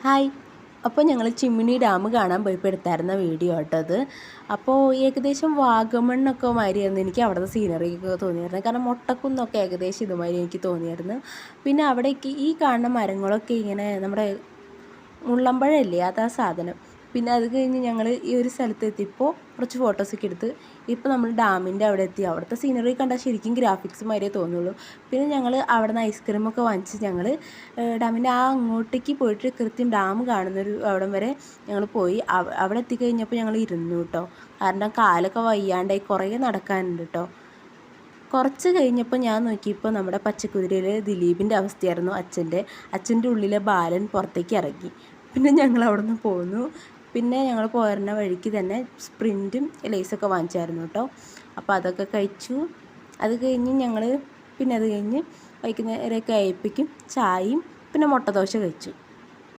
Hi. അപ്പോൾ ഞങ്ങൾ Chimmini dam കാണാൻ പോയപ്പോൾ എടുത്തായിരുന്ന വീഡിയോ കേട്ടോ അത്. അപ്പോൾ ഏകദേശം വാഗമണ്ണൊക്കെ മാതിരിയായിരുന്നു എനിക്ക് അവിടുത്തെ സീനറിയൊക്കെ തോന്നിയായിരുന്നു. കാരണം മൊട്ടക്കുന്നൊക്കെ ഏകദേശം ഇതുമാതിരി എനിക്ക് തോന്നിയായിരുന്നു. പിന്നെ അവിടേക്ക് ഈ കാണുന്ന മരങ്ങളൊക്കെ ഇങ്ങനെ നമ്മുടെ മുള്ളമ്പഴമില്ലേ അതാ സാധനം. പിന്നെ അത് കഴിഞ്ഞ് ഞങ്ങൾ ഈ ഒരു സ്ഥലത്ത് എത്തിയപ്പോൾ കുറച്ച് ഫോട്ടോസൊക്കെ എടുത്ത് ഇപ്പോൾ നമ്മൾ ഡാമിൻ്റെ അവിടെ എത്തി. അവിടുത്തെ സീനറി കണ്ടാൽ ശരിക്കും ഗ്രാഫിക്സ് മാതിരിയേ തോന്നുള്ളൂ. പിന്നെ ഞങ്ങൾ അവിടെ നിന്ന് ഐസ്ക്രീമൊക്കെ വാങ്ങിച്ച് ഞങ്ങൾ ഡാമിൻ്റെ ആ അങ്ങോട്ടേക്ക് പോയിട്ട് കൃത്യം ഡാം കാണുന്നൊരു അവിടം വരെ ഞങ്ങൾ പോയി. അവിടെ എത്തിക്കഴിഞ്ഞപ്പോൾ ഞങ്ങൾ ഇരുന്നു കേട്ടോ. കാരണം കാലൊക്കെ വയ്യാണ്ടായി, കുറേ നടക്കാനുണ്ട് കേട്ടോ. കുറച്ച് കഴിഞ്ഞപ്പോൾ ഞാൻ നോക്കിയപ്പോൾ നമ്മുടെ പച്ചക്കുതിരയിൽ ദിലീപിൻ്റെ അവസ്ഥയായിരുന്നു. അച്ഛൻ്റെ ഉള്ളിലെ ബാലൻ പുറത്തേക്ക് ഇറങ്ങി. പിന്നെ ഞങ്ങൾ അവിടെ നിന്ന് പോന്നു. പിന്നെ ഞങ്ങൾ പോരുന്ന വഴിക്ക് തന്നെ സ്പ്രിൻറ്റും ലേസൊക്കെ വാങ്ങിച്ചായിരുന്നു കേട്ടോ. അപ്പോൾ അതൊക്കെ കഴിച്ചു. അത് കഴിഞ്ഞ് അത് കഴിഞ്ഞ് വൈകുന്നേരമൊക്കെ ആയപ്പോഴേക്കും ചായയും പിന്നെ മുട്ട ദോശ കഴിച്ചു.